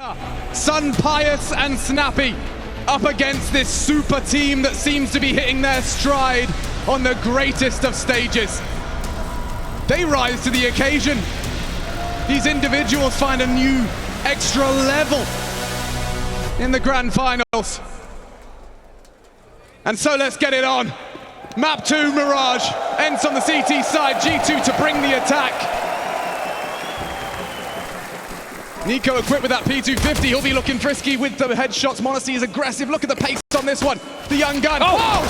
SunPayus and Snappi up against this super team that seems to be hitting their stride on the greatest of stages. They rise to the occasion. These individuals find a new extra level in the grand finals. And so let's get it on. Map 2, Mirage, ENCE on the CT side, G2 to bring the attack. NiKo equipped with that P250, he'll be looking frisky with the headshots. m0NESY is aggressive, look at the pace on this one. The young gun,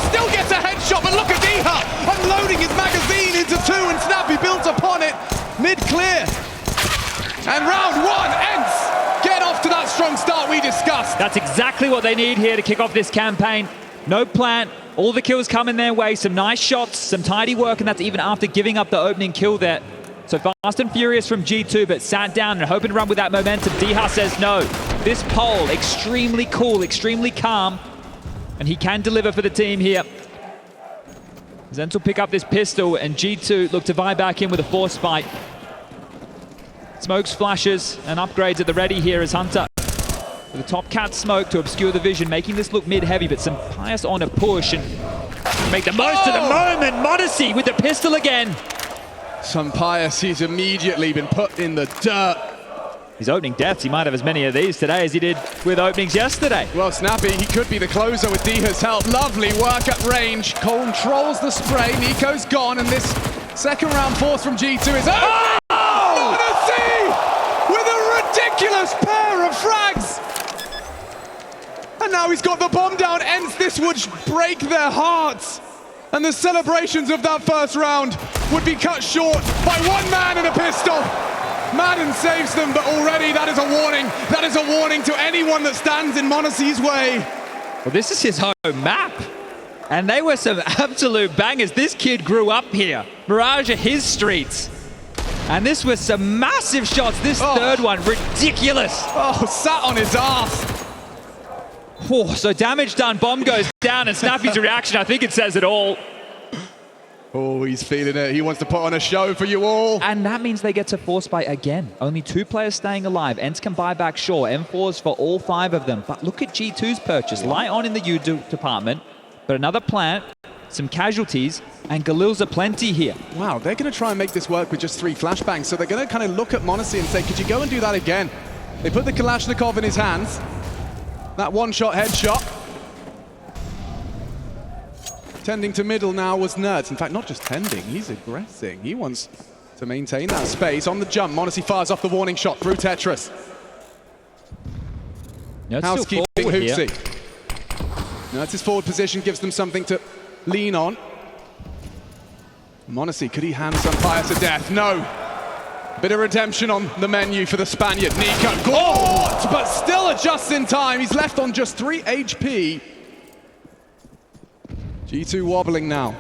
still gets a headshot, but look at Diha unloading his magazine into 2 and Snappi builds upon it. Mid-clear. And round 1, ENCE get off to that strong start we discussed. That's exactly what they need here to kick off this campaign. No plant, all the kills come in their way, some nice shots, some tidy work, and that's even after giving up the opening kill there. So fast and furious from G2, but sat down and hoping to run with that momentum. Diha says no. This pole, extremely cool, extremely calm, and he can deliver for the team here. ENCE will pick up this pistol, and G2 look to vie back in with a force fight. Smokes, flashes, and upgrades at the ready here as Hunter with a top cat smoke to obscure the vision, making this look mid-heavy, but SunPayus on a push and make the most of the moment. m0NESY with the pistol again. SunPayus, he's immediately been put in the dirt. His opening deaths, he might have as many of these today as he did with openings yesterday. Well, Snappi, he could be the closer with Diha's help. Lovely work at range. Controls the spray. NiKo's gone, and this second round force from G2 is... m0NESY with a ridiculous pair of frags! And now he's got the bomb down. ENCE, this would break their hearts. And the celebrations of that first round would be cut short by one man and a pistol. Maden saves them, but already that is a warning. That is a warning to anyone that stands in m0NESY's way. Well, this is his home map. And they were some absolute bangers. This kid grew up here. Mirage are his streets. And this was some massive shots. This third one, ridiculous. Oh, sat on his ass. Oh, so damage done, bomb goes down, and Snappi's reaction, I think it says it all. Oh, he's feeling it. He wants to put on a show for you all. And that means they get to force fight again. Only 2 players staying alive. ENCE can buy back, sure. M4s for all 5 of them. But look at G2's purchase. Light on in the U department, but another plant, some casualties, and Galil's aplenty here. Wow, they're going to try and make this work with just 3 flashbangs. So they're going to kind of look at m0NESY and say, could you go and do that again? They put the Kalashnikov in his hands. That one-shot headshot. Tending to middle now was Nerds. In fact, not just tending, he's aggressing. He wants to maintain that space. On the jump, m0NESY fires off the warning shot through Tetris. Housekeeping HooXi. Nerds' forward position gives them something to lean on. m0NESY, could he hand SunPayus to death? No. Bit of redemption on the menu for the Spaniard. NiKo, but still adjusts in time. He's left on just 3 HP. G2 wobbling now.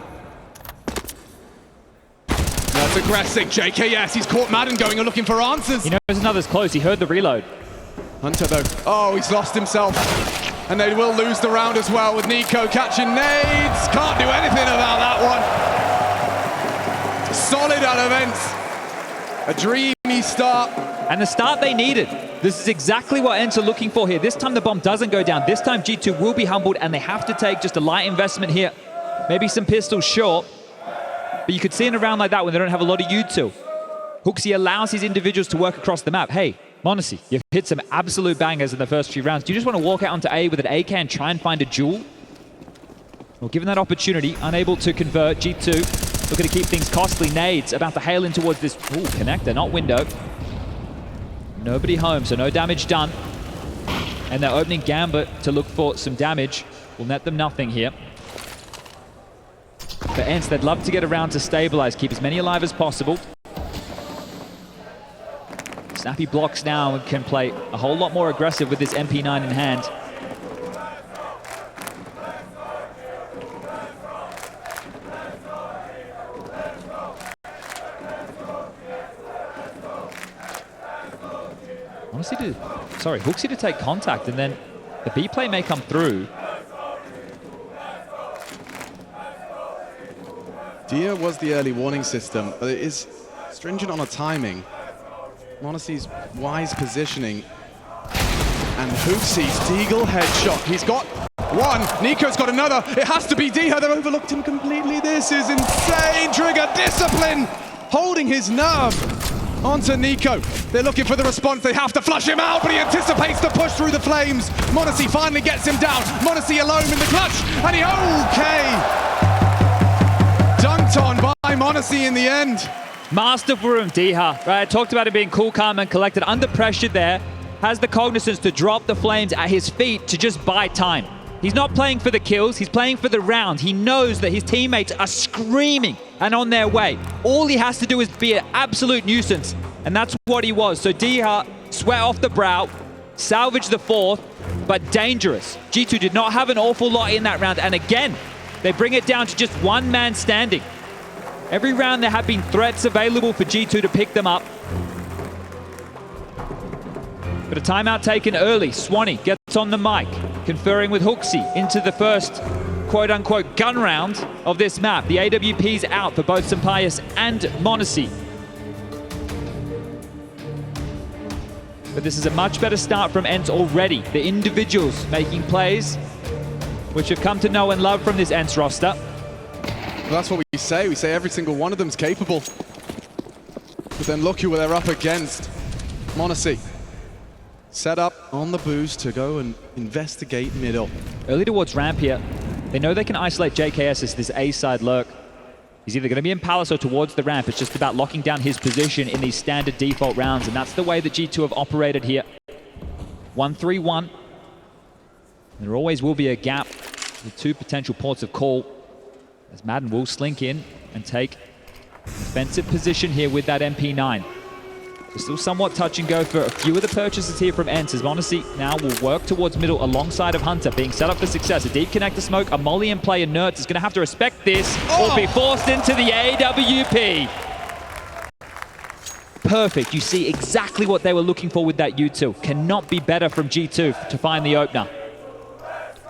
That's aggressive. JKS, he's caught Maden going and looking for answers. He knows another's close. He heard the reload. Hunter, though. Oh, he's lost himself. And they will lose the round as well with NiKo catching nades. Can't do anything about that one. Solid out of ENCE. A dreamy start. And the start they needed. This is exactly what ENCE are looking for here. This time the bomb doesn't go down. This time G2 will be humbled, and they have to take just a light investment here. Maybe some pistols short. But you could see in a round like that when they don't have a lot of util. HooXi allows his individuals to work across the map. Hey, m0NESY, you've hit some absolute bangers in the first few rounds. Do you just want to walk out onto A with an AK and try and find a jewel? Well, given that opportunity, unable to convert, G2 looking to keep things costly. Nades about to hail in towards this connector, not window. Nobody home, so no damage done. And they're opening Gambit to look for some damage. Will net them nothing here. For ENCE, they'd love to get around to stabilize, keep as many alive as possible. Snappi blocks now and can play a whole lot more aggressive with this MP9 in hand. HooXi to take contact, and then the B play may come through. Dia was the early warning system, but it is stringent on a timing. m0NESY's wise positioning And HooXi's Deagle headshot. He's got one. NiKo's got another. It has to be Diha. They've overlooked him completely. This is insane. Trigger discipline. Holding his nerve onto NiKo. They're looking for the response. They have to flush him out, but he anticipates the push through the flames. m0NESY finally gets him down. m0NESY alone in the clutch. And he, okay. Dunked on by m0NESY in the end. Masterful from Diha, right? I talked about it being cool, calm, and collected. Under pressure there, has the cognizance to drop the flames at his feet to just buy time. He's not playing for the kills, he's playing for the round. He knows that his teammates are screaming and on their way. All he has to do is be an absolute nuisance, and that's what he was. So Diha, sweat off the brow, salvaged the fourth, but dangerous. G2 did not have an awful lot in that round, and again, they bring it down to just one man standing. Every round there have been threats available for G2 to pick them up. But a timeout taken early. Swanee gets on the mic, conferring with HooXi into the first quote-unquote gun round of this map. The AWP's out for both SunPayus and m0NESY. But this is a much better start from ENCE already. The individuals making plays, which have come to know and love from this ENCE roster. Well, that's what we say. We say every single one of them's capable. But then look who they're up against. m0NESY. Set up on the boost to go and investigate middle. Early towards ramp here. They know they can isolate JKS as this A-side lurk. He's either going to be in Palace or towards the ramp. It's just about locking down his position in these standard default rounds, and that's the way that G2 have operated here. 1-3-1. There always will be a gap with two potential ports of call, as maden will slink in and take an offensive position here with that MP9. So still somewhat touch and go for a few of the purchases here from ENCE, as m0NESY now will work towards middle alongside of Hunter, being set up for success. A deep connector smoke, a molly in play, and NiKo is going to have to respect this or be forced into the AWP. Perfect. You see exactly what they were looking for with that U2. Cannot be better from G2 to find the opener.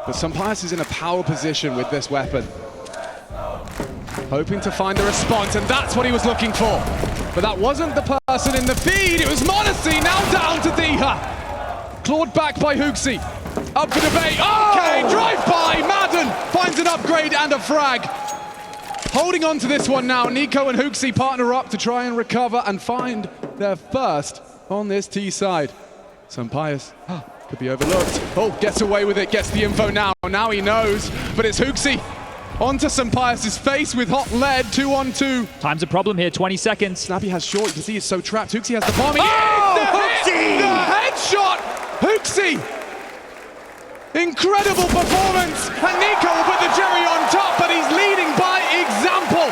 But SunPayus is in a power position with this weapon. Hoping to find a response, and that's what he was looking for. But that wasn't the person in the feed, it was m0NESY, now down to Diha. Clawed back by HooXi. Up for debate, okay, drive by, maden finds an upgrade and a frag. Holding on to this one now, NiKo and HooXi partner up to try and recover and find their first on this T side. SunPayus could be overlooked. Oh, gets away with it, gets the info now. Now he knows, but it's HooXi. Onto SunPayus' face with hot lead, 2-on-2. Time's a problem here, 20 seconds. Snappi has short, you can see he's so trapped. HooXi has the bomb. HooXi! The headshot! HooXi! Incredible performance! And NiKo will put the cherry on top, but he's leading by example.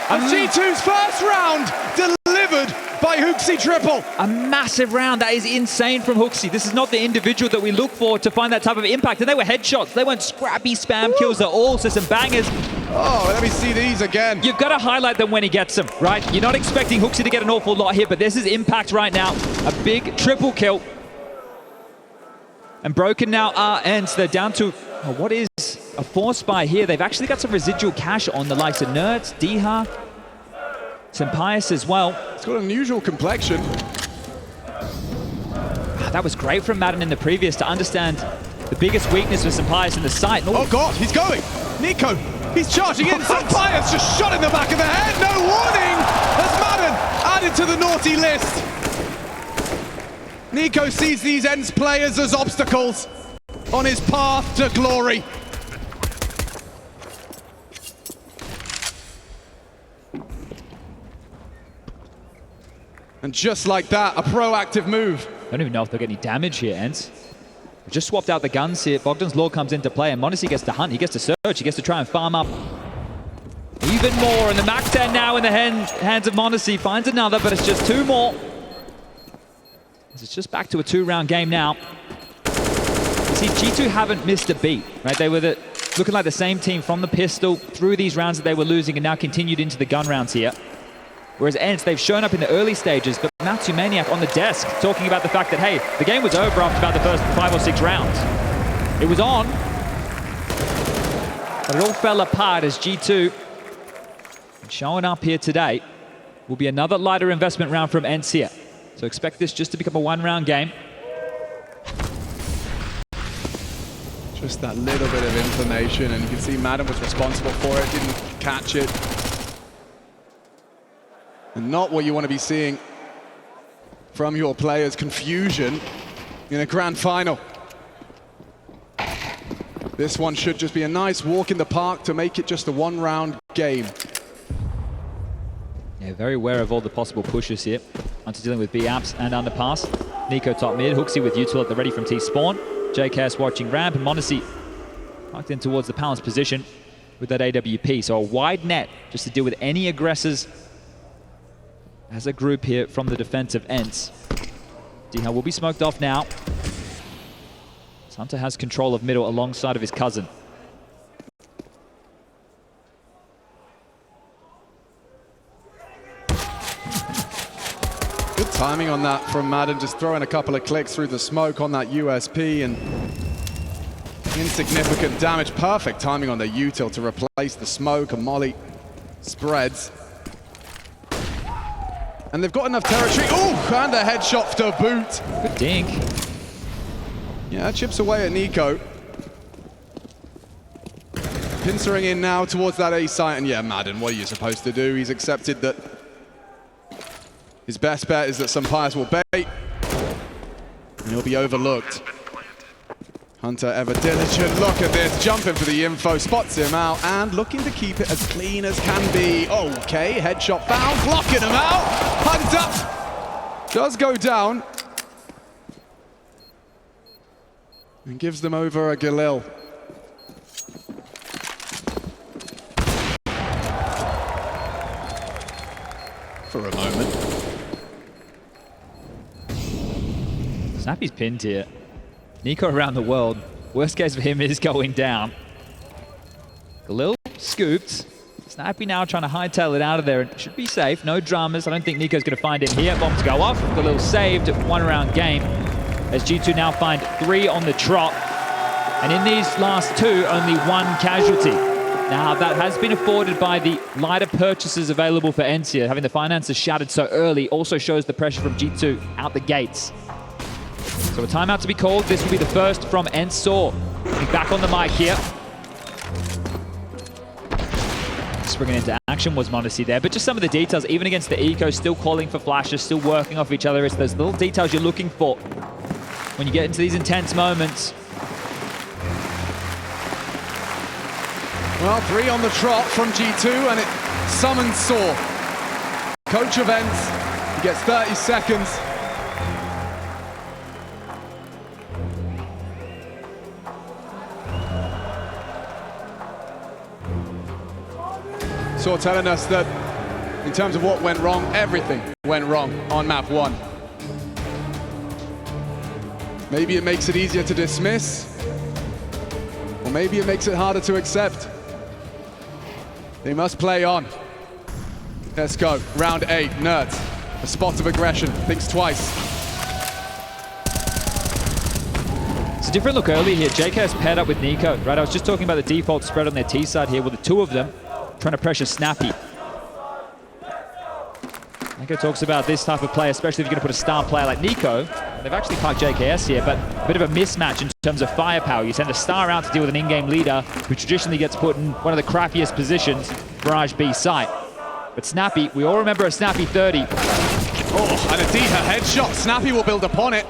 And G2's first round delivered by HooXi triple. A massive round. That is insane from HooXi. This is not the individual that we look for to find that type of impact. And they were headshots. They weren't scrappy spam kills at all. So some bangers. Oh, let me see these again. You've got to highlight them when he gets them, right? You're not expecting HooXi to get an awful lot here, but this is impact right now. A big triple kill. And broken now are ENCE. They're down to, what is a 4-spy here. They've actually got some residual cash on the likes of NiKo, Diha, SunPayus as well. It's got an unusual complexion. That was great from maden in the previous to understand the biggest weakness for SunPayus in the site. Oh God, he's going. NiKo, he's charging in. SunPayus just shot in the back of the head. No warning as maden added to the naughty list. NiKo sees these ENCE players as obstacles on his path to glory. And just like that, a proactive move. I don't even know if they'll get any damage here, ENCE. Just swapped out the guns here. Bogdan's Law comes into play, and m0NESY gets to hunt. He gets to search. He gets to try and farm up even more. And the Mac 10 now in the hands of m0NESY. Finds another, but it's just two more. It's just back to a 2-round game now. You see, G2 haven't missed a beat, right? They were looking like the same team from the pistol through these rounds that they were losing and now continued into the gun rounds here. Whereas ENCE, they've shown up in the early stages, but Matsu Maniac on the desk talking about the fact that, hey, the game was over after about the first 5 or 6 rounds. It was on, but it all fell apart as G2 showing up here today. Will be another lighter investment round from ENCE here. So expect this just to become a 1-round game. Just that little bit of information, and you can see maden was responsible for it, didn't catch it. And not what you want to be seeing from your players, confusion in a grand final. This one should just be a nice walk in the park to make it just a one-round game. Yeah, very aware of all the possible pushes here. Onto dealing with B-Apps and underpass. NiKo top mid, HooXi with util at the ready from T-spawn. JKS watching ramp, and m0NESY tucked in towards the Palace position with that AWP. So a wide net just to deal with any aggressors as a group here from the defensive ENCE. D-Hell will be smoked off now. Hunter has control of middle alongside of his cousin. Good timing on that from maden, just throwing a couple of clicks through the smoke on that USP, and insignificant damage. Perfect timing on the util to replace the smoke, and Molly spreads. And they've got enough territory. Oh, and a headshot to boot. Good dink. Yeah, chips away at NiKo. Pincering in now towards that A site, and yeah, maden, what are you supposed to do? He's accepted that his best bet is that SunPayus will bait, and he'll be overlooked. Hunter ever diligent, look at this, jumping for the info, spots him out, and looking to keep it as clean as can be. Okay, headshot found, blocking him out. Hunter does go down, and gives them over a Galil. For a moment. Snappi's pinned here. NiKo around the world. Worst case for him is going down. Galil scooped. Snappi now trying to hightail it out of there, and should be safe. No dramas. I don't think NiKo's going to find him here. Bombs go off. Galil saved. One-round game. As G2 now find 3 on the trot. And in these last 2, only 1 casualty. Now, that has been afforded by the lighter purchases available for ENCE. Having the finances shattered so early also shows the pressure from G2 out the gates. So a timeout to be called. This will be the first from ENCE. Back on the mic here. Springing into action was m0NESY there, but just some of the details, even against the eco, still calling for flashes, still working off each other. It's those little details you're looking for when you get into these intense moments. Well, 3 on the trot from G2, and it summons Saw. Coach of ENCE, he gets 30 seconds. Saw telling us that in terms of what went wrong, everything went wrong on map 1. Maybe it makes it easier to dismiss, or maybe it makes it harder to accept. They must play on. Let's go. Round 8, Nerds. A spot of aggression. Thinks twice. It's a different look early here. JKS paired up with NiKo, right? I was just talking about the default spread on their T side here with the 2 of them trying to pressure Snappi. NiKo talks about this type of play, especially if you're going to put a star player like NiKo. They've actually parked JKS here, but a bit of a mismatch in terms of firepower. You send a star out to deal with an in-game leader who traditionally gets put in one of the crappiest positions, Mirage B site. But Snappi, we all remember a Snappi 30. Oh, and a Diha headshot. Snappi will build upon it.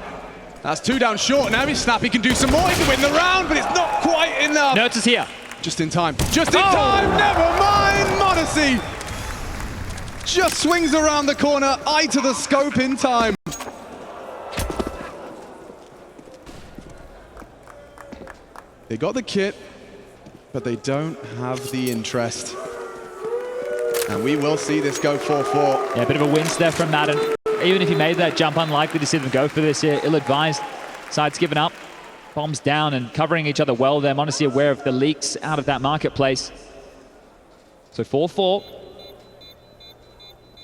That's 2 down short. Now Snappi can do some more. He can win the round, but it's not quite enough. Nerds is here. Just in time. Just in time. Never mind. m0NESY just swings around the corner. Eye to the scope in time. They got the kit, but they don't have the interest. And we will see this go 4-4. Yeah, a bit of a wince there from maden. Even if he made that jump, unlikely to see them go for this here. Ill-advised. Side's given up. Bombs down and covering each other well there. m0NESY aware of the leaks out of that marketplace. So 4-4.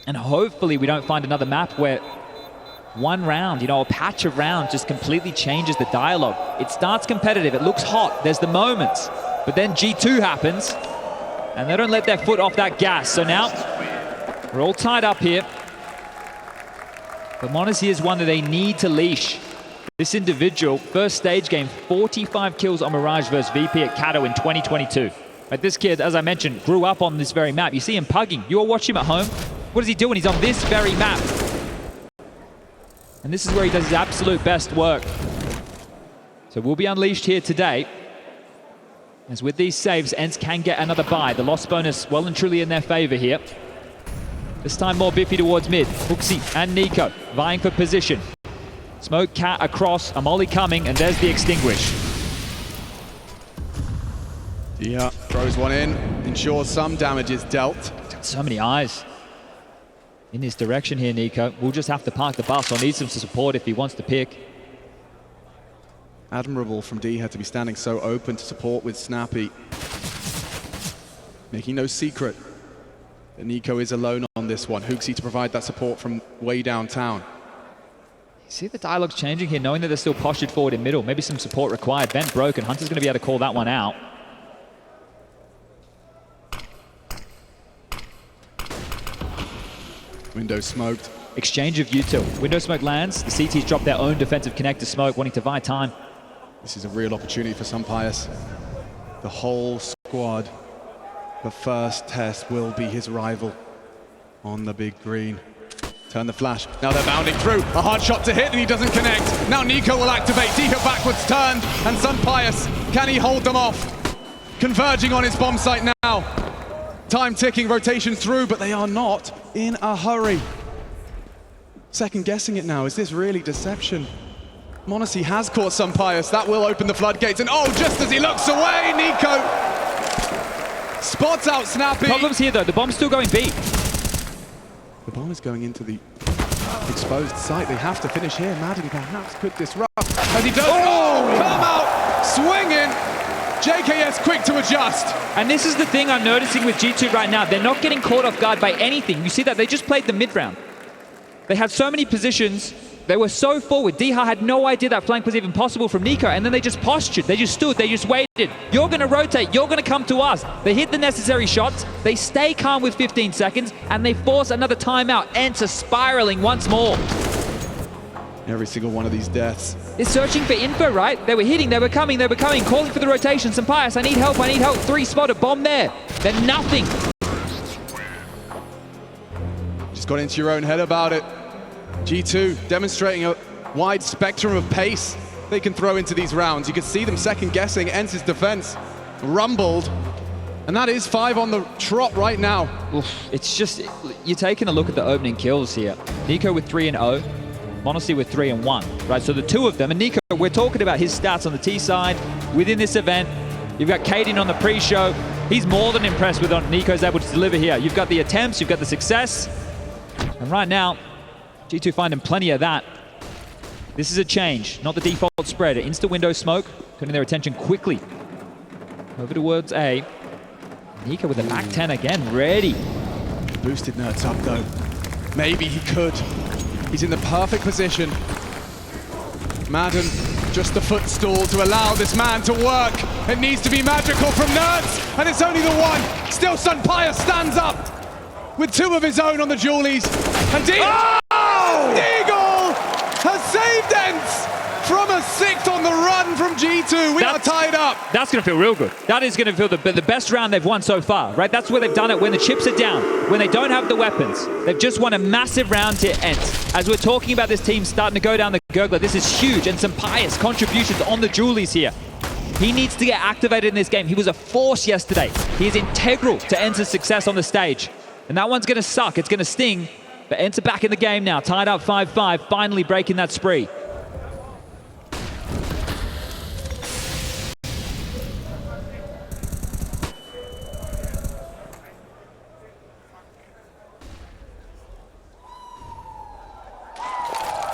And hopefully we don't find another map where one round, a patch of round just completely changes the dialogue. It starts competitive, it looks hot, there's the moments, but then G2 happens, and they don't let their foot off that gas. So now, we're all tied up here. But m0NESY is one that they need to leash. This individual, first stage game, 45 kills on Mirage versus VP at Kato in 2022. Like this kid, as I mentioned, grew up on this very map. You see him pugging. You all watch him at home. What is he doing? He's on this very map. And this is where he does his absolute best work. So we'll be unleashed here today. As with these saves, ENCE can get another buy. The loss bonus well and truly in their favor here. This time more Biffy towards mid. HooXi and NiKo vying for position. Smoke cat across, a molly coming, and there's the extinguish. Yeah, throws one in, ensures some damage is dealt. So many eyes in his direction here, NiKo. We'll just have to park the bus or need some support if he wants to pick. Admirable from Dher to be standing so open to support with Snappi. Making no secret that NiKo is alone on this one. HooXi to provide that support from way downtown. See the dialogue's changing here, knowing that they're still postured forward in middle. Maybe some support required. Vent broken. Hunter's going to be able to call that one out. Window smoked. Exchange of util. Window smoke lands. The CTs drop their own defensive connector smoke, wanting to buy time. This is a real opportunity for SunPayus. The whole squad. The first test will be his rival on the big green. Turn the flash. Now they're bounding through. A hard shot to hit and he doesn't connect. Now NiKo will activate. Dher backwards turned. And SunPayus, can he hold them off? Converging on his bomb site now. Time ticking, rotation through, but they are not in a hurry. Second guessing it now. Is this really deception? m0NESY has caught SunPayus. That will open the floodgates. And oh, just as he looks away, NiKo spots out Snappi. Problems here though. The bomb's still going B. The bomb is going into the exposed site. They have to finish here. Maden perhaps could disrupt. As he does, come out swinging. JKS quick to adjust. And this is the thing I'm noticing with G2 right now. They're not getting caught off guard by anything. You see that? They just played the mid round. They had so many positions. They were so forward. Dher had no idea that flank was even possible from NiKo, and then they just postured. They just stood. They just waited. You're going to rotate. You're going to come to us. They hit the necessary shots. They stay calm with 15 seconds, and they force another timeout. ENCE spiraling once more. Every single one of these deaths. They're searching for info, right? They were hitting. They were coming. Calling for the rotation. SunPayus, I need help. I need help. 3 spotted. Bomb there. Then nothing. Just got into your own head about it. G2 demonstrating a wide spectrum of pace they can throw into these rounds. You can see them second guessing. ENCE's defense rumbled. And that is 5 on the trot right now. Oof, it's just, you're taking a look at the opening kills here. NiKo with 3 and 0. m0NESY with 3 and 1. Right, so the two of them. And NiKo, we're talking about his stats on the T side within this event. You've got Kaden on the pre-show. He's more than impressed with what NiKo's able to deliver here. You've got the attempts, you've got the success. And right now, G2 finding plenty of that. This is a change, not the default spread. Insta window smoke, turning their attention quickly over towards A. NiKo with the back 10 again, ready. Boosted Nerds up though. Maybe he could. He's in the perfect position. Maden, just the footstool to allow this man to work. It needs to be magical from Nerds, and it's only the one. Still SunPayus stands up with 2 of his own on the Julies. And Eagle has saved ENCE from a 6th on the run from G2. We are tied up. That's going to feel real good. That is going to feel the best round they've won so far, right? That's where they've done it when the chips are down, when they don't have the weapons. They've just won a massive round to ENCE. As we're talking about this team starting to go down the gurgler, this is huge. And SunPayus contributions on the Julies here. He needs to get activated in this game. He was a force yesterday. He is integral to ENCE's success on the stage. And that one's going to suck. It's going to sting. But ENCE back in the game now, tied up 5-5, finally breaking that spree.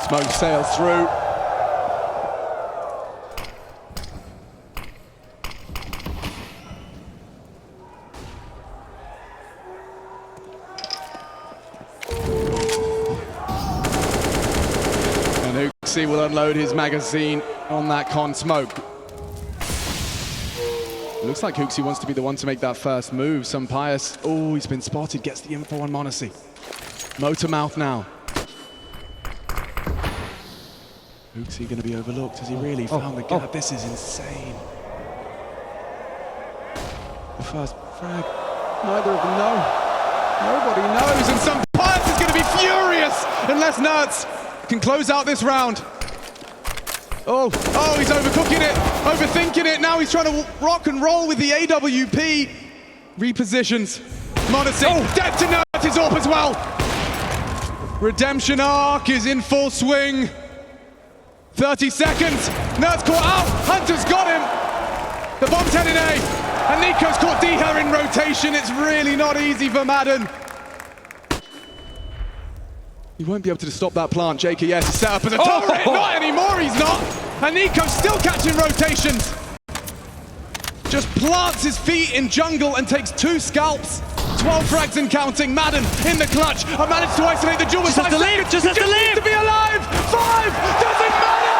Smoke sails through. And HooXi will unload his magazine on that con smoke. Looks like HooXi wants to be the one to make that first move. SunPayus, oh, he's been spotted, gets the info on m0NESY. Motor mouth now. HooXi going to be overlooked? Has he really found the gap? This is insane. The first frag. Neither of them know. Nobody knows. And SunPayus is going to be furious unless Nerds can close out this round. Oh, he's overcooking it, overthinking it. Now he's trying to rock and roll with the AWP. Repositions. Modesty. Dead to Nerds, his AWP as well. Redemption arc is in full swing. 30 seconds. Nerds caught out. Hunter's got him. The bomb's heading A. And NiKo's caught Diha in rotation. It's really not easy for maden. He won't be able to stop that plant. JKS is set up as a turret. Not anymore, he's not. And NiKo's still catching rotations. Just plants his feet in jungle and takes 2 scalps. 12 frags and counting. maden in the clutch. I managed to isolate the duel. Just has to leave. Just has to leave. To be alive. 5. Doesn't matter.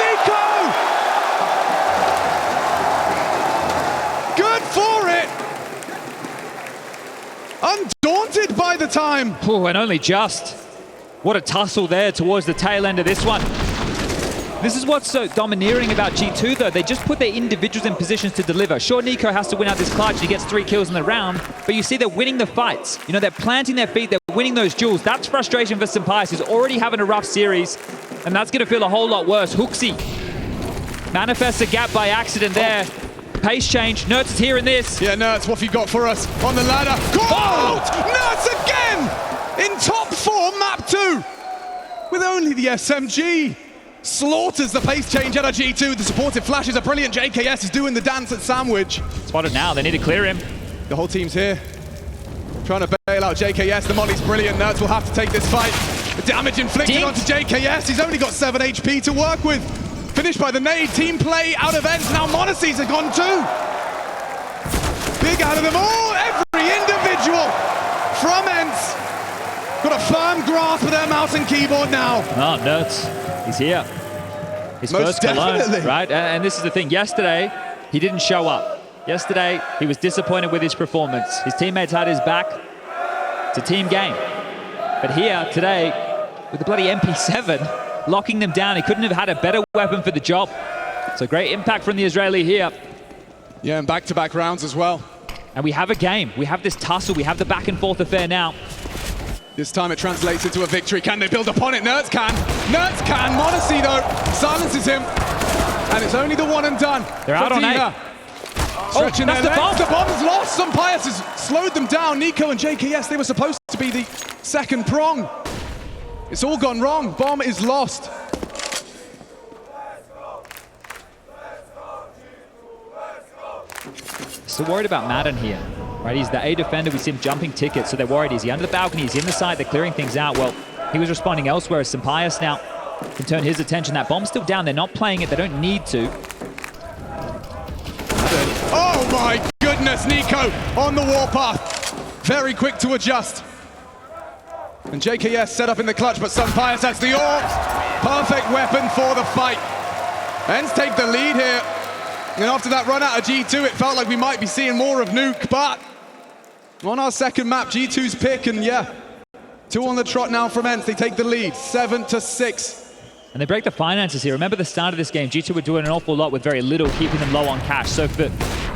NiKo. Good for it. Undaunted by the time. Oh, and only just. What a tussle there towards the tail end of this one. This is what's so domineering about G2 though. They just put their individuals in positions to deliver. Sure, NiKo has to win out this clutch and he gets 3 kills in the round, but you see they're winning the fights. You know, they're planting their feet, they're winning those duels. That's frustration for SunPayus, who's already having a rough series, and that's going to feel a whole lot worse. HooXi manifests a gap by accident there. Pace change. Nerds is here in this. Yeah, Nerds, what have you got for us on the ladder? Caught! Nerds again! In top 4, map 2, with only the SMG. Slaughters the pace change out of G2. The supportive flashes are brilliant. JKS is doing the dance at Sandwich. Spotted now, they need to clear him. The whole team's here, trying to bail out JKS. The molly's brilliant. Nerds will have to take this fight. The damage inflicted onto JKS. He's only got 7 HP to work with. Finished by the nade. Team play out of ENCE. Now Monacy's are gone too. Big out of them all. Every individual from ENCE. Got a firm grasp of their mouse and keyboard now. Oh, Nerds. He's here. His Most first Cologne, definitely. right? And this is the thing. Yesterday, he didn't show up. Yesterday, he was disappointed with his performance. His teammates had his back. It's a team game. But here, today, with the bloody MP7, locking them down, he couldn't have had a better weapon for the job. So great impact from the Israeli here. Yeah, and back-to-back rounds as well. And we have a game. We have this tussle. We have the back-and-forth affair now. This time it translates into a victory. Can they build upon it? Nerds can. Nerds can. Monacy, though, silences him. And it's only the one and done. They're out on A. Stretching their that's the bomb. legs. The bomb's lost. SunPayus has slowed them down. NiKo and JKS, they were supposed to be the second prong. It's all gone wrong. Bomb is lost. Still worried about maden here. Right, he's the A defender. We see him jumping tickets, so they're worried. Is he under the balcony? He's in the side. They're clearing things out. Well, he was responding elsewhere as SunPayus now can turn his attention. That bomb's still down. They're not playing it. They don't need to. Oh my goodness, NiKo on the warpath. Very quick to adjust. And JKS set up in the clutch, but SunPayus has the AWP. Perfect weapon for the fight. ENCE take the lead here. And after that run out of G2, it felt like we might be seeing more of Nuke, but on our second map, G2's pick, and yeah, 2 on the trot now from ENCE. They take the lead, 7-6. And they break the finances here. Remember the start of this game, G2 were doing an awful lot with very little, keeping them low on cash. So for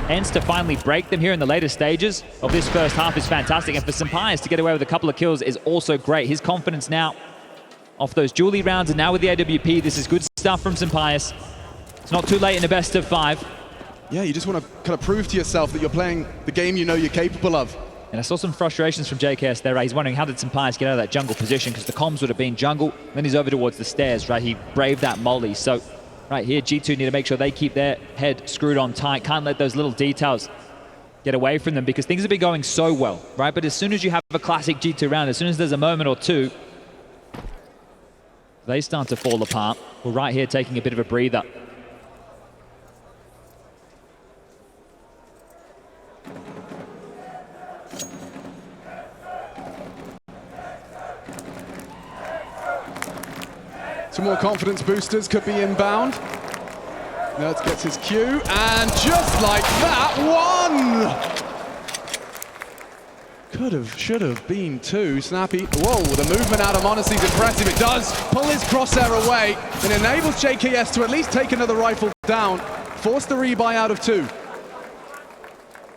ENCE to finally break them here in the later stages of this first half is fantastic. And for SunPayus to get away with a couple of kills is also great. His confidence now off those Julie rounds, and now with the AWP, this is good stuff from SunPayus. It's not too late in the best of 5. Yeah, you just want to kind of prove to yourself that you're playing the game you know you're capable of. And I saw some frustrations from JKS there, right? He's wondering how did SunPayus get out of that jungle position, because the comms would have been jungle. Then he's over towards the stairs, right? He braved that molly. So right here, G2 need to make sure they keep their head screwed on tight. Can't let those little details get away from them, because things have been going so well, right? But as soon as you have a classic G2 round, as soon as there's a moment or two, they start to fall apart. We're right here taking a bit of a breather. Some more confidence boosters could be inbound. Nerds gets his cue, and just like that, one! Could have, should have been two. Snappi, whoa, the movement out of Monacy is impressive. It does pull his crosshair away and enables JKS to at least take another rifle down, force the rebuy out of two.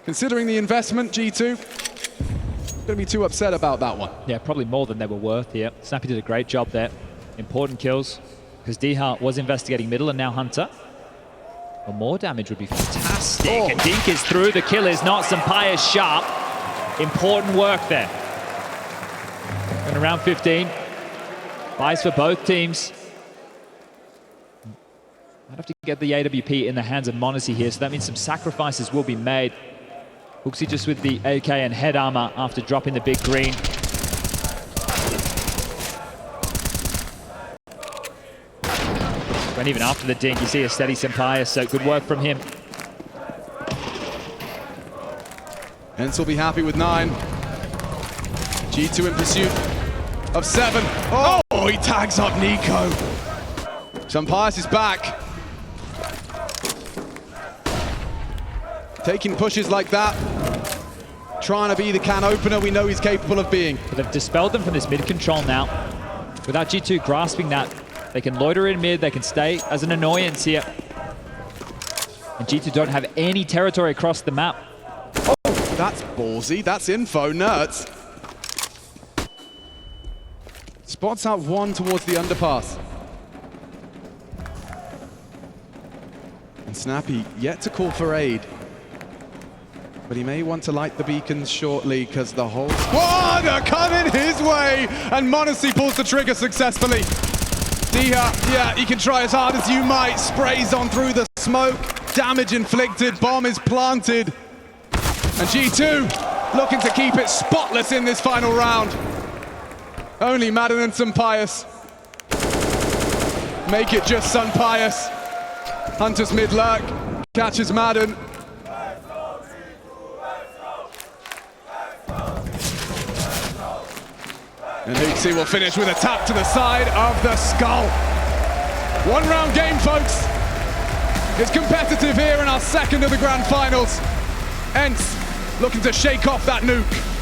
Considering the investment, G2, gonna be too upset about that one. Yeah, probably more than they were worth here. Snappi did a great job there. Important kills, because Dihart was investigating middle and now Hunter. Well, more damage would be fantastic. Oh. And Dink is through. The kill is not. SunPayus sharp. Important work there. And around 15. Buys for both teams. Might have to get the AWP in the hands of Monacy here, so that means some sacrifices will be made. HooXi just with the AK and head armor after dropping the big green. And even after the dink, you see a steady SunPayus, so good work from him. ENCE will be happy with 9. G2 in pursuit of 7. Oh, he tags up NiKo. SunPayus is back. Taking pushes like that. Trying to be the can opener we know he's capable of being. But they've dispelled them from this mid control now. Without G2 grasping that, they can loiter in mid, they can stay as an annoyance here. And G2 don't have any territory across the map. Oh, that's ballsy. That's info, nerds. Spots out one towards the underpass. And Snappi yet to call for aid. But he may want to light the beacons shortly because the whole squad are coming his way. And Monacy pulls the trigger successfully. Dihart, yeah, he can try as hard as you might. Sprays on through the smoke. Damage inflicted. Bomb is planted. And G2 looking to keep it spotless in this final round. Only maden and SunPayus make it just SunPayus. Hunter's mid lurk. Catches maden. And HooXi will finish with a tap to the side of the skull. One round game, folks. It's competitive here in our second of the grand finals. ENCE looking to shake off that nuke.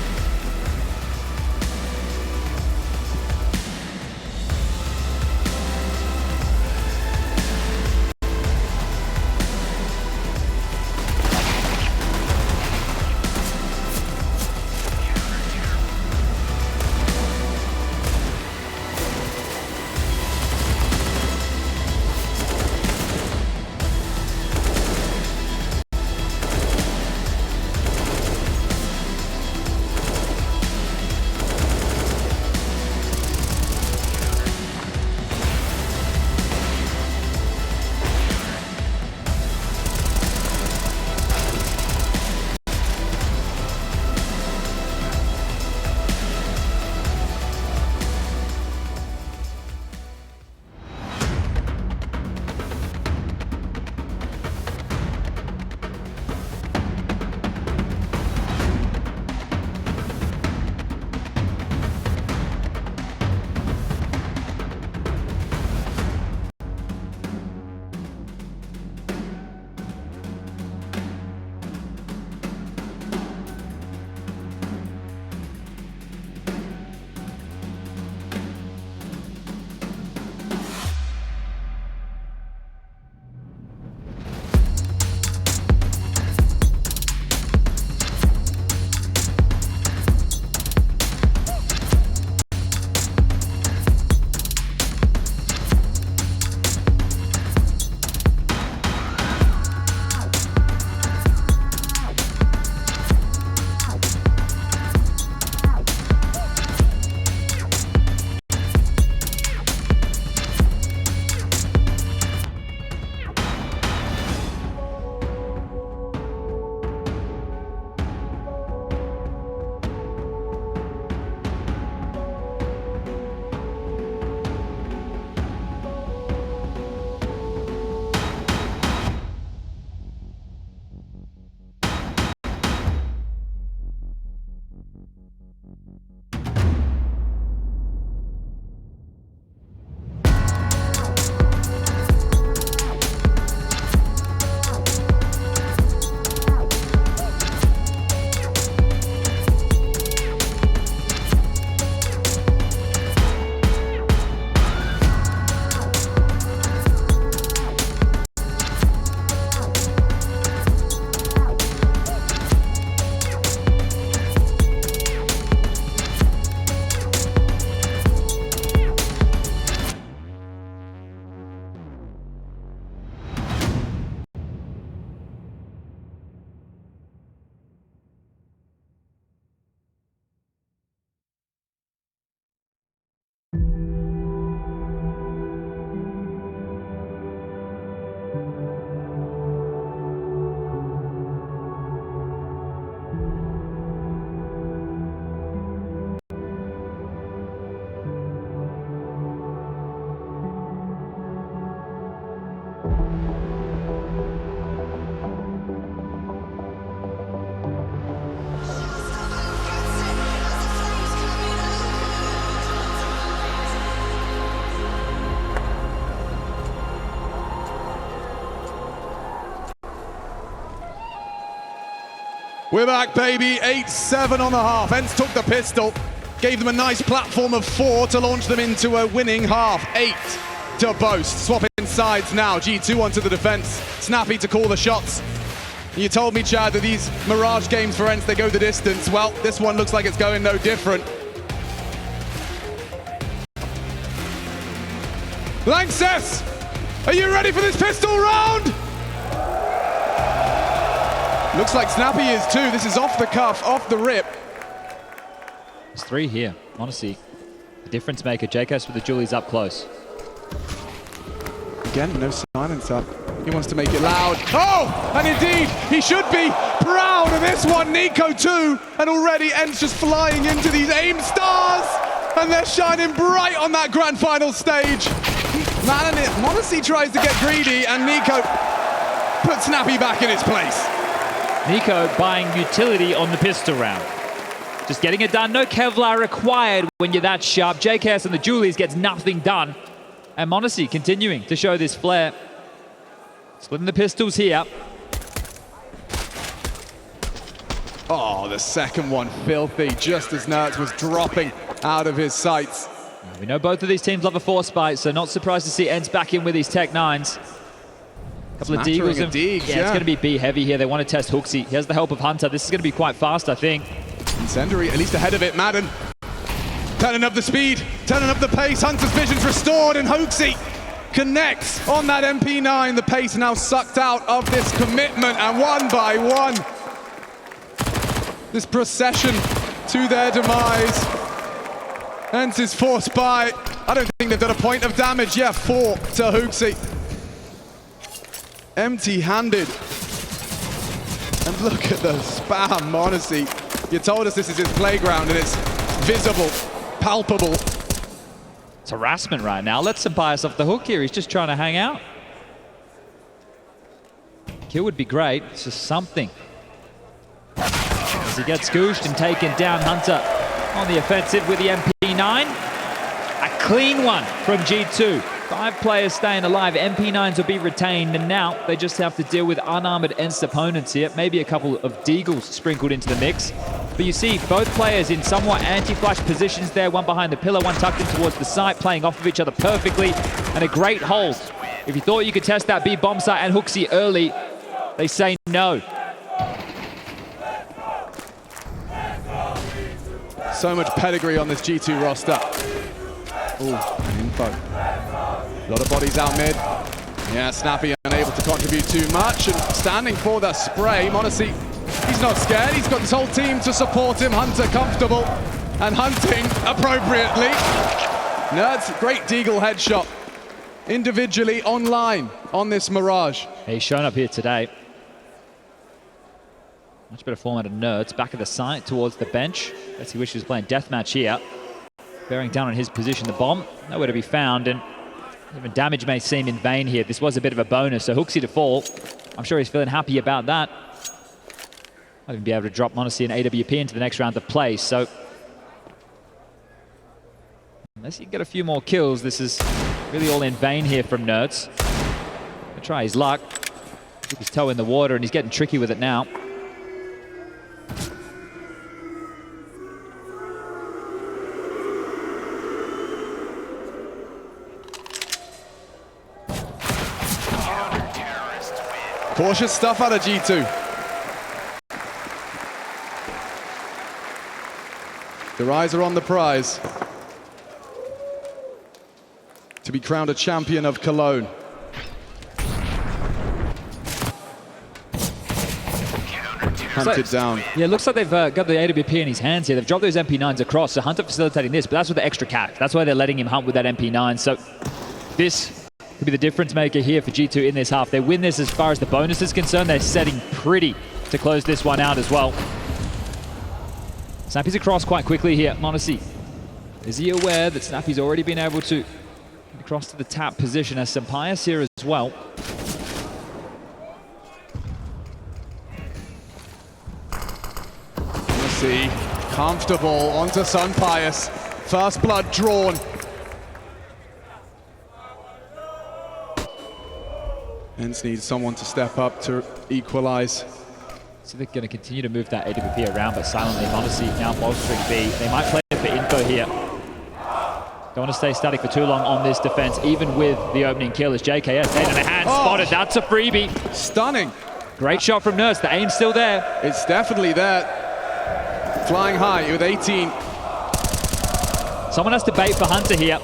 We're back, baby. 8-7 on the half. ENCE took the pistol, gave them a nice platform of 4 to launch them into a winning half. 8 to boast. Swapping sides now. G2 onto the defense. Snappi to call the shots. You told me, Chad, that these Mirage games for ENCE, they go the distance. Well, this one looks like it's going no different. Lanxess, are you ready for this pistol round? Looks like Snappi is too. This is off the cuff, off the rip. There's 3 here, honestly. The difference maker, JKS with the Julies up close. Again, no silence up. He wants to make it loud. Oh, and indeed, he should be proud of this one. NiKo too, and already ENCE just flying into these AIM stars, and they're shining bright on that grand final stage. maden honestly tries to get greedy, and NiKo puts Snappi back in its place. NiKo buying utility on the pistol round. Just getting it done. No Kevlar required when you're that sharp. JKS and the Julies gets nothing done. And m0NESY continuing to show this flair. Splitting the pistols here. Oh, the second one filthy, just as NiKo was dropping out of his sights. We know both of these teams love a force fight, so not surprised to see ENCE back in with these Tech 9s. Couple of deagles. Yeah, it's going to be B heavy here. They want to test HooXi. He has the help of Hunter. This is going to be quite fast, I think. Incendiary, at least ahead of it. maden turning up the speed, turning up the pace. Hunter's vision's restored, and HooXi connects on that MP9. The pace now sucked out of this commitment, and one by one, this procession to their demise. ENCE is forced by, I don't think they've done a point of damage. Yeah, 4 to HooXi. Empty-handed. And look at the spam, m0NESY. You told us this is his playground, and it's visible, palpable. It's harassment right now. Let SunPayus off the hook here. He's just trying to hang out. Kill would be great. It's just something. As he gets scooshed and taken down, Hunter on the offensive with the MP9. A clean one from G2. 5 players staying alive. MP9s will be retained, and now they just have to deal with unarmored ENCE opponents here. Maybe a couple of deagles sprinkled into the mix. But you see both players in somewhat anti-flash positions there. One behind the pillar, one tucked in towards the site, playing off of each other perfectly. And a great hold. If you thought you could test that B bomb site and HooXi early, they say no. So much pedigree on this G2 roster. Ooh, info. A lot of bodies out mid. Yeah, Snappi unable to contribute too much, and standing for the spray. m0NESY, he's not scared. He's got this whole team to support him. Hunter comfortable and hunting appropriately. Nerds, great deagle headshot. Individually online on this Mirage. He's shown up here today. Much better format of Nerds. Back of the site towards the bench. Guess he wishes he was playing deathmatch here. Bearing down on his position, the bomb nowhere to be found, and even damage may seem in vain here. This was a bit of a bonus, so HooXi to fall. I'm sure he's feeling happy about that. Might even be able to drop m0NESY and AWP into the next round of play, so unless he can get a few more kills, this is really all in vain here from Nerds. Gonna try his luck. Keep his toe in the water, and he's getting tricky with it now. Cautious stuff out of G2. Their eyes are on the prize. To be crowned a champion of Cologne. Hunted down. Yeah, it looks like they've got the AWP in his hands here. They've dropped those MP9s across, so Hunter facilitating this, but that's with the extra cac. That's why they're letting him hunt with that MP9. So this could be the difference maker here for G2 in this half. They win this as far as the bonus is concerned. They're setting pretty to close this one out as well. Snappi's across quite quickly here. m0NESY, is he aware that Snappi's already been able to get across to the tap position as SunPayus here as well? m0NESY comfortable onto SunPayus. First blood drawn. ENCE needs someone to step up to equalize. So they're going to continue to move that AWP around, but silently, Modesty now bolstering B. They might play it for info here. Don't want to stay static for too long on this defense, even with the opening kill as JKS head in the hand, spotted. That's a freebie. Stunning. Great shot from Nurse. The aim's still there. It's definitely there. Flying high with 18. Someone has to bait for Hunter here.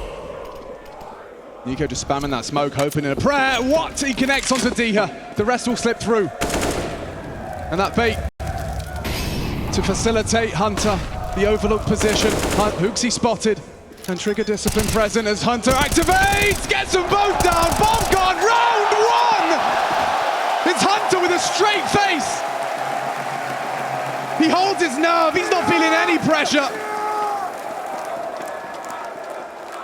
NiKo just spamming that smoke, hoping in a prayer. What? He connects onto Diha. The rest will slip through. And that bait to facilitate Hunter. The overlooked position. HooXi spotted. And trigger discipline present as Hunter activates. Gets them both down. Bomb gone. Round one. It's Hunter with a straight face. He holds his nerve. He's not feeling any pressure.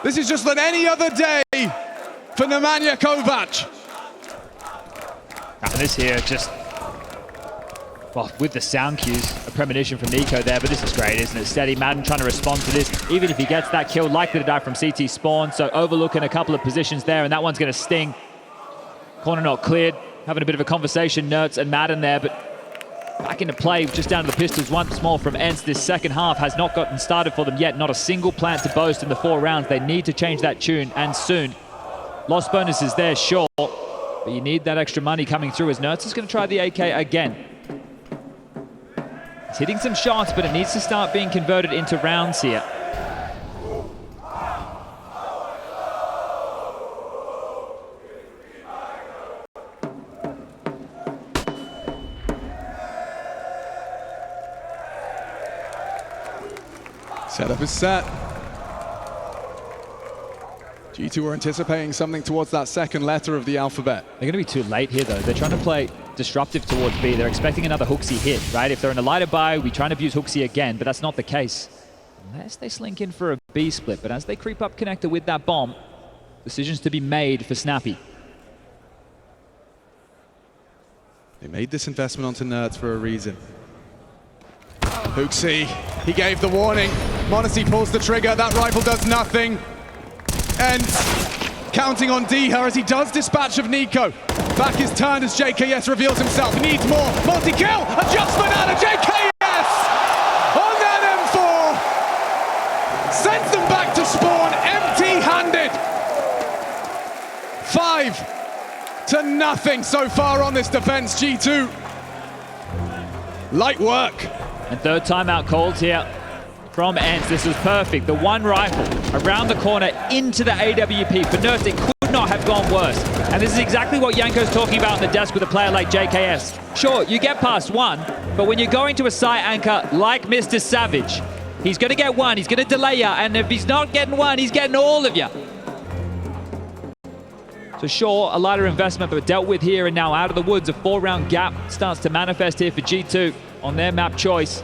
This is just like any other day for Nemanja Kovac. And this here just, well, with the sound cues, a premonition from NiKo there, but this is great, isn't it? Steady, maden trying to respond to this. Even if he gets that kill, likely to die from CT spawn, so overlooking a couple of positions there, and that one's going to sting. Corner not cleared, having a bit of a conversation, Nertz and maden there, but back into play, just down to the pistols once more from ENCE. This second half has not gotten started for them yet. Not a single plant to boast in the 4 rounds. They need to change that tune, and soon. Lost bonus is there, sure, but you need that extra money coming through as Nertz is going to try the AK again. He's hitting some shots, but it needs to start being converted into rounds here. Setup is set. G2 are anticipating something towards that second letter of the alphabet. They're going to be too late here, though. They're trying to play disruptive towards B. They're expecting another HooXi hit, right? If they're in a lighter buy, we try to abuse HooXi again, but that's not the case. Unless they slink in for a B split, but as they creep up connector with that bomb, decisions to be made for Snappi. They made this investment onto Nertz for a reason. HooXi, he gave the warning. Modesty pulls the trigger, that rifle does nothing. And counting on Diha as he does dispatch of NiKo. Back is turned as JKS reveals himself. He needs more. Multi-kill! Adjustment out of JKS! On that M4! Sends them back to spawn empty-handed. 5-0 so far on this defense, G2. Light work. And third timeout called here from ENCE. This was perfect. The one rifle around the corner into the AWP. For Nurse, it could not have gone worse. And this is exactly what Janko's talking about on the desk with a player like JKS. Sure, you get past one, but when you're going to a site anchor like Mr. Savage, he's going to get one, he's going to delay you, and if he's not getting one, he's getting all of you. So sure, a lighter investment, but dealt with here and now out of the woods. A 4-round gap starts to manifest here for G2 on their map choice.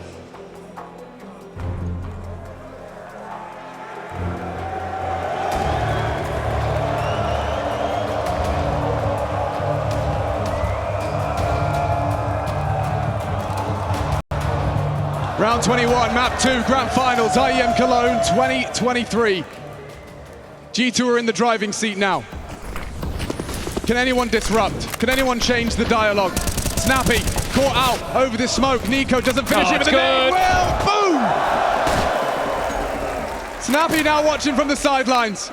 Round 21, map 2, grand finals, IEM Cologne 2023. G2 are in the driving seat now. Can anyone disrupt? Can anyone change the dialogue? Snappi caught out over this smoke. NiKo doesn't finish it, but they will. Boom! Snappi now watching from the sidelines.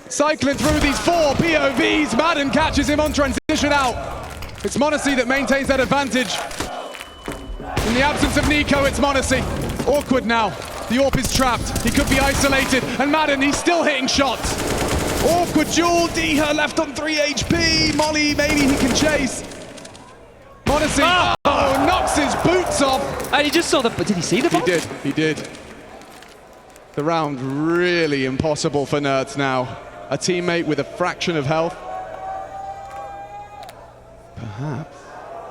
Cycling through these 4 POVs. maden catches him on transition out. It's Modesty that maintains that advantage. In the absence of NiKo, it's Modesty. Awkward now. The AWP is trapped. He could be isolated. And maden, he's still hitting shots. Awkward duel. Diha left on 3 HP. Molly, maybe he can chase. Modesty, knocks his boots off. And he just saw the, did he see the bomb? He did. The round really impossible for Nertz now. A teammate with a fraction of health.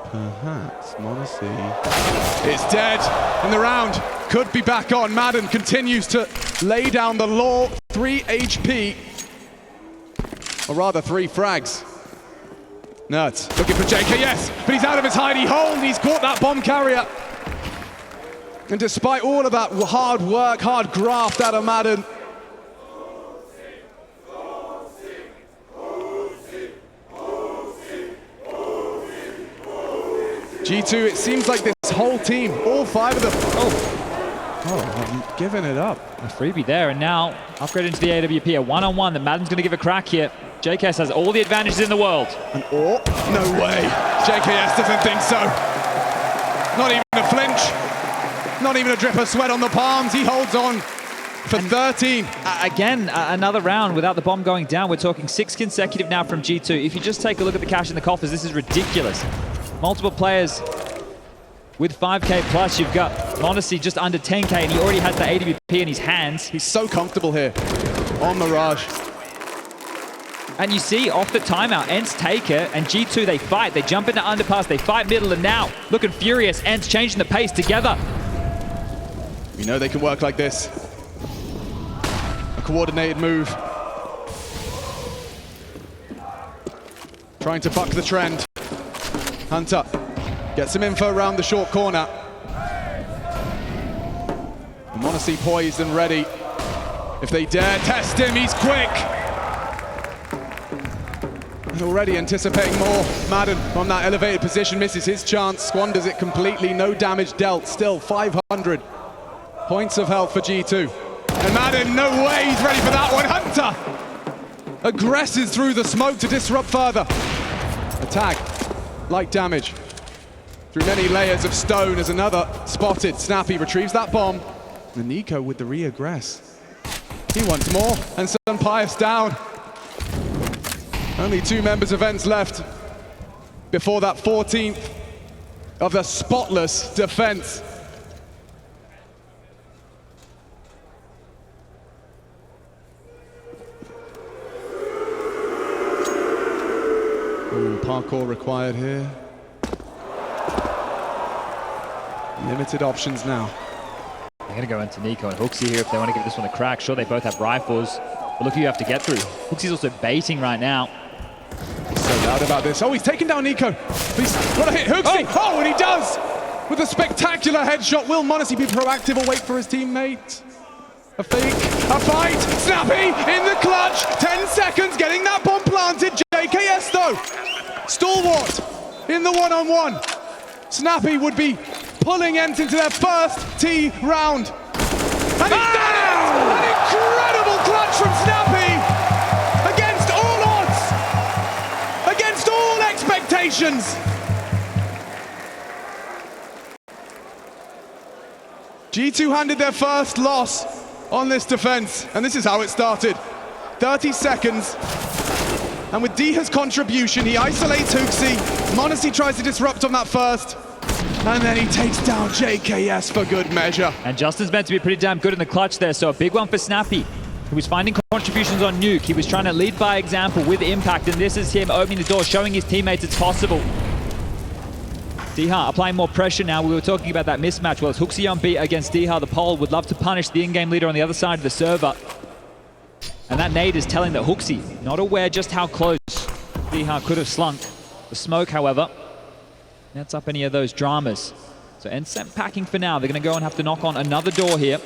Perhaps, Modesty. It's dead, and the round could be back on. maden continues to lay down the law. 3 HP, or rather 3 frags. Nertz looking for JKS, but he's out of his hidey hole, and he's caught that bomb carrier. And despite all of that hard work, hard graft out of maden, G2, it seems like this whole team, all 5 of them. I'm giving it up. A freebie there, and now upgrade into the AWP. A one-on-one that Maden's going to give a crack here. JKS has all the advantages in the world. No way. JKS doesn't think so. Not even a flinch. Not even a drip of sweat on the palms. He holds on for 13. Again, another round without the bomb going down. We're talking 6 consecutive now from G2. If you just take a look at the cash in the coffers, this is ridiculous. Multiple players with 5K plus. You've got m0NESY just under 10K, and he already has the AWP in his hands. He's so comfortable here on Mirage. And you see, off the timeout, ENCE take it, and G2, they fight. They jump into underpass, they fight middle, and now, looking furious, ENCE changing the pace together. We know they can work like this. A coordinated move. Trying to buck the trend. Hunter gets some info around the short corner. m0NESY poised and ready. If they dare test him, he's quick. And already anticipating more. Maden from that elevated position misses his chance, squanders it completely, no damage dealt. Still 500 points of health for G2. And Maden, no way, he's ready for that one. Hunter aggresses through the smoke to disrupt further. A tag, light damage. Through many layers of stone as another spotted. Snappi retrieves that bomb. And NiKo with the re-aggress. He wants more, and SunPayus down. Only 2 members of ENCE left before that 14th of the spotless defense. Ooh, parkour required here. Limited options now. They're going to go into NiKo and HooXi here if they want to give this one a crack. Sure, they both have rifles, but look who you have to get through. HooXi's also baiting right now. So loud about this. Oh, he's taken down NiKo. What a hit, HooXi! Oh, and he does! With a spectacular headshot. Will m0NESY be proactive or wait for his teammate? A fake, a fight, Snappi in the clutch, 10 seconds, getting that bomb planted. JKS though, stalwart in the one-on-one. Snappi would be pulling ENCE into their first T round. And he's done it! An incredible clutch from Snappi against all odds, against all expectations. G2 handed their first loss on this defense, and this is how it started. 30 seconds, and with Diha's contribution, he isolates HooXi. m0NESY tries to disrupt on that first, and then he takes down JKS for good measure. And Justin's meant to be pretty damn good in the clutch there, so a big one for Snappi. He was finding contributions on Nuke. He was trying to lead by example with impact, and this is him opening the door, showing his teammates it's possible. Diha applying more pressure now. We were talking about that mismatch. Well, it's HooXi on B against Diha. The Pole would love to punish the in-game leader on the other side of the server. And that nade is telling that HooXi, not aware just how close Diha could have slunk. The smoke, however, nets up any of those dramas. So ENCE packing for now. They're going to go and have to knock on another door here.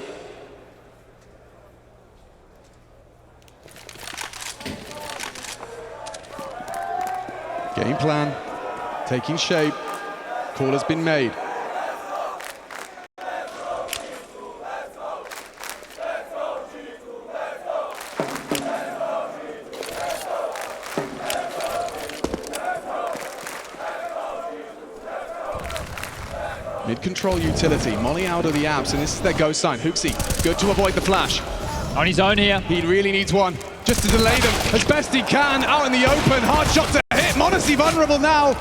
Game plan taking shape. Call has been made. Mid-control utility, Molly out of the abs, and this is their go sign. HooXi, good to avoid the flash. On his own here. He really needs one, just to delay them as best he can, out in the open. Hard shot to hit, m0NESY vulnerable now.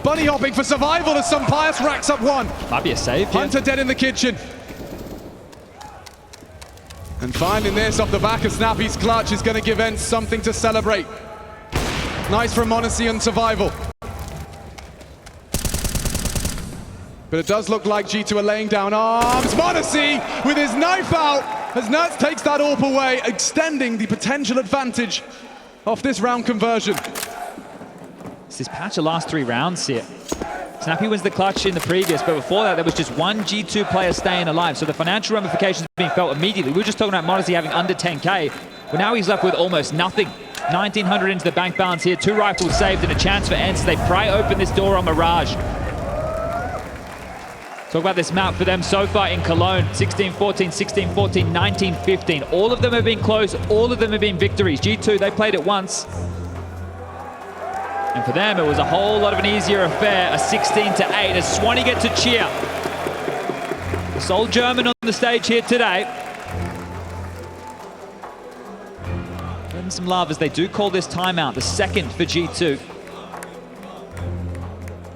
Bunny hopping for survival as SunPayus racks up one. Might be a save. Hunter dead in the kitchen. And finding this off the back of Snappi's clutch is going to give ENCE something to celebrate. Nice from m0NESY on survival. But it does look like G2 are laying down arms. m0NESY with his knife out as Nertz takes that AWP away, extending the potential advantage off this round conversion. It's this patch of last 3 rounds here. Snappi wins the clutch in the previous, but before that there was just one G2 player staying alive, so the financial ramifications being felt immediately. We were just talking about m0NESY having under 10K, but now he's left with almost nothing. 1,900 into the bank balance here, 2 rifles saved and a chance for ENCE. They pry open this door on Mirage. Talk about this map for them so far in Cologne. 16-14, 16-14, 19-15. All of them have been close. All of them have been victories. G2, they played it once. And for them, it was a whole lot of an easier affair. A 16-8 as Swanee get to cheer. The sole German on the stage here today. Give them some love as they do call this timeout. The second for G2.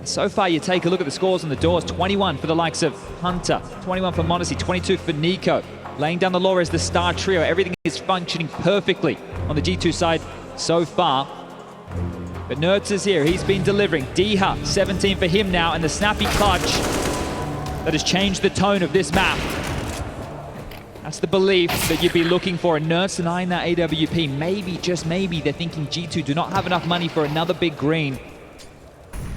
So far, you take a look at the scores on the doors. 21 for the likes of Hunter, 21 for m0NESY, 22 for NiKo. Laying down the law as the star trio. Everything is functioning perfectly on the G2 side so far. But NiKo is here. He's been delivering. Diha, 17 for him now, and the Snappi clutch that has changed the tone of this map. That's the belief that you'd be looking for. And NiKo denying that AWP. Maybe, just maybe, they're thinking G2 do not have enough money for another big green.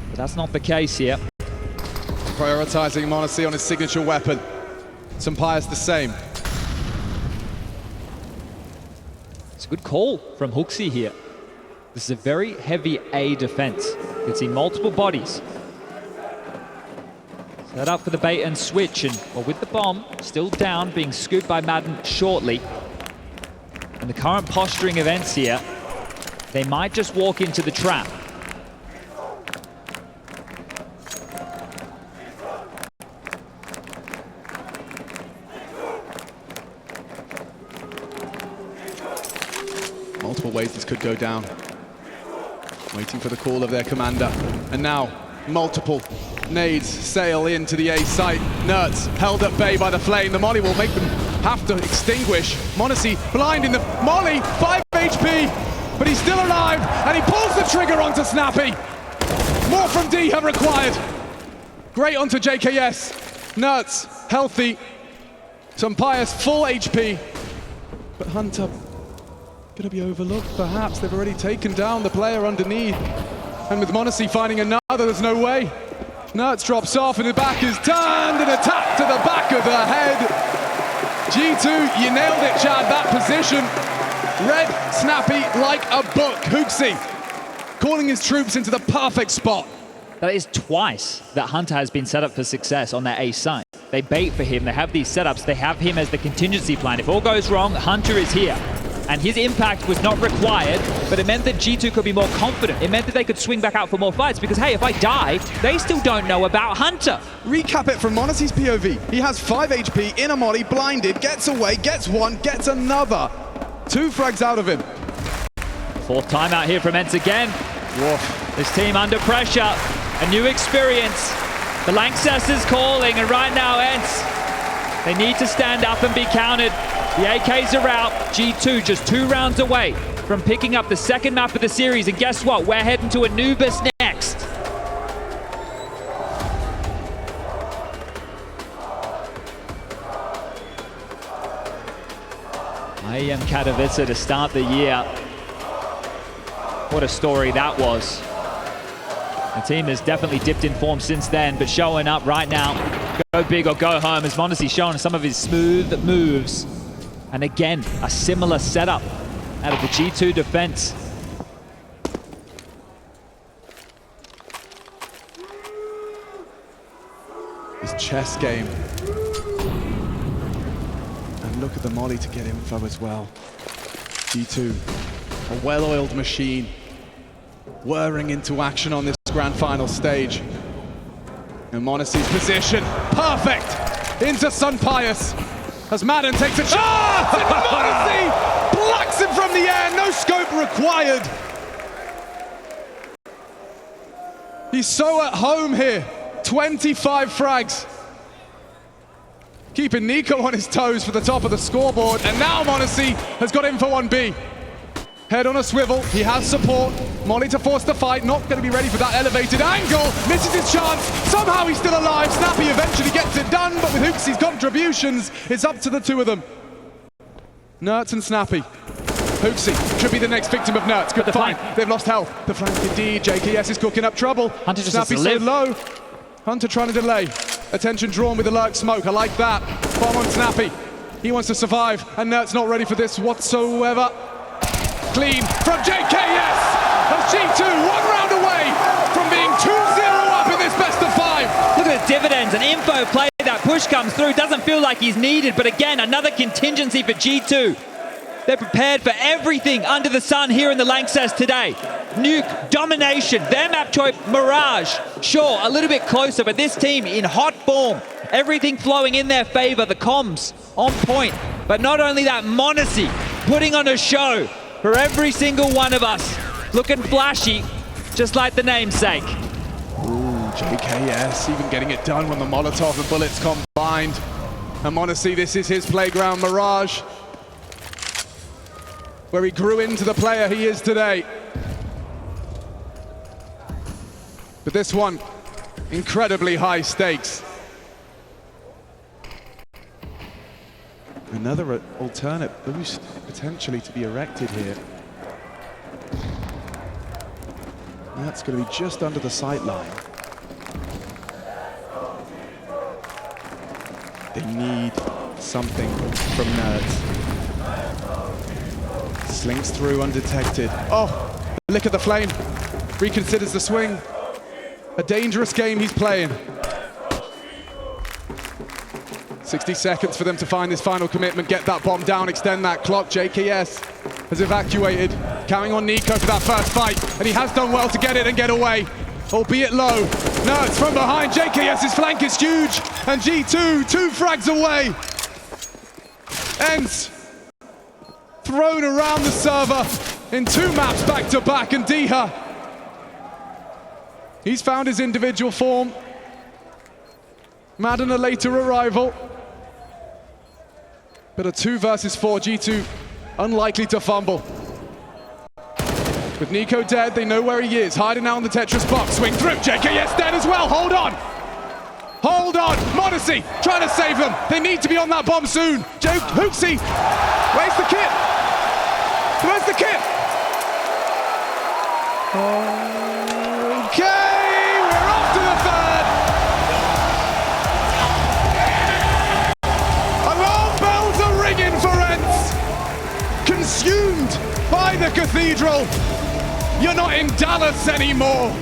But that's not the case here. Prioritizing m0NESY on his signature weapon. SunPayus the same. It's a good call from HooXi here. This is a very heavy A defense. You can see multiple bodies. Set up for the bait and switch, and well, with the bomb still down, being scooped by maden shortly. And the current posturing of ENCE here, they might just walk into the trap. Multiple ways this could go down. Waiting for the call of their commander. And now, multiple nades sail into the A site. NiKo held at bay by the flame. The molly will make them have to extinguish. m0NESY blind in the molly, 5 HP, but he's still alive, and he pulls the trigger onto Snappi. More from Diha required. Great onto JKS. NiKo healthy. SunPayus full HP, but Hunter going to be overlooked, perhaps. They've already taken down the player underneath. And with m0NESY finding another, there's no way. NiKo drops off and the back is turned, and attack to the back of the head. G2, you nailed it, Chad, that position. Read Snappi like a book. HooXi calling his troops into the perfect spot. That is twice that Hunter has been set up for success on their A site. They bait for him, they have these setups, they have him as the contingency plan. If all goes wrong, Hunter is here. And his impact was not required, but it meant that G2 could be more confident. It meant that they could swing back out for more fights because, hey, if I die, they still don't know about Hunter. Recap it from m0NESY's POV. He has 5 HP in a molly, blinded, gets away, gets one, gets another. 2 frags out of him. Fourth timeout here from ENCE again. Woof. This team under pressure, a new experience. The Lanxess is calling, and right now ENCE, they need to stand up and be counted. The AKs are out. G2 just 2 rounds away from picking up the second map of the series. And guess what? We're heading to Anubis next. IEM Katowice to start the year. What a story that was. The team has definitely dipped in form since then, but showing up right now. Go big or go home, as m0NESY showing some of his smooth moves. And again, a similar setup out of the G2 defense. His chess game. And look at the molly to get info as well. G2, a well-oiled machine, whirring into action on this grand final stage. And m0NESY's position, perfect, into SunPayus. As maden takes a chance, and m0NESY plucks him from the air, no scope required. He's so at home here, 25 frags. Keeping NiKo on his toes for the top of the scoreboard, and now m0NESY has got info on B. Head on a swivel, he has support. molly to force the fight, not going to be ready for that elevated angle. Misses his chance, somehow he's still alive. Snappi eventually gets it done, but with HooXi's contributions, it's up to the 2 of them. NiKo and Snappi. HooXi should be the next victim of NiKo. Good fight. They've lost health. The flank indeed. JKS is cooking up trouble. Hunter just Snappi so low. Hunter trying to delay. Attention drawn with the lurk smoke. I like that. Bomb on Snappi. He wants to survive, and NiKo's not ready for this whatsoever. Clean from JKS as G2 1 round away from being 2-0 up in this best of 5. Look at the dividends and info played push comes through. Doesn't feel like he's needed, but again, another contingency for G2. They're prepared for everything under the sun here in the Lanxess today. Nuke, domination, their map choice, Mirage. Sure, a little bit closer, but this team in hot form. Everything flowing in their favor, the comms on point. But not only that, Monacy putting on a show for every single one of us. Looking flashy, just like the namesake. Ooh, JKS even getting it done when the Molotov and bullets combined. And Monacy, this is his playground, Mirage, where he grew into the player he is today. But this one, incredibly high stakes. Another alternate boost potentially to be erected here. That's going to be just under the sight line. They need something from Nerds. Slings through undetected. Oh, the lick of the flame. Reconsiders the swing. A dangerous game he's playing. 60 seconds for them to find this final commitment, get that bomb down, extend that clock. JKS has evacuated, counting on NiKo for that first fight, and he has done well to get it and get away, albeit low. Nerds from behind, JKS's flank is huge, and G2, 2 frags away. ENCE thrown around the server in 2 maps back to back, and Diha, he's found his individual form. Maden a later arrival. But a 2 versus 4, G2 unlikely to fumble. With NiKo dead, they know where he is. Hiding now in the Tetris box. Swing through. JKS dead as well. Hold on. Hold on. Monacy trying to save them. They need to be on that bomb soon. HooXi. Where's the kit? Where's the kit? Okay. We're off to the third. Alarm bells are ringing for ENCE. Consumed by the cathedral. You're not in Dallas anymore.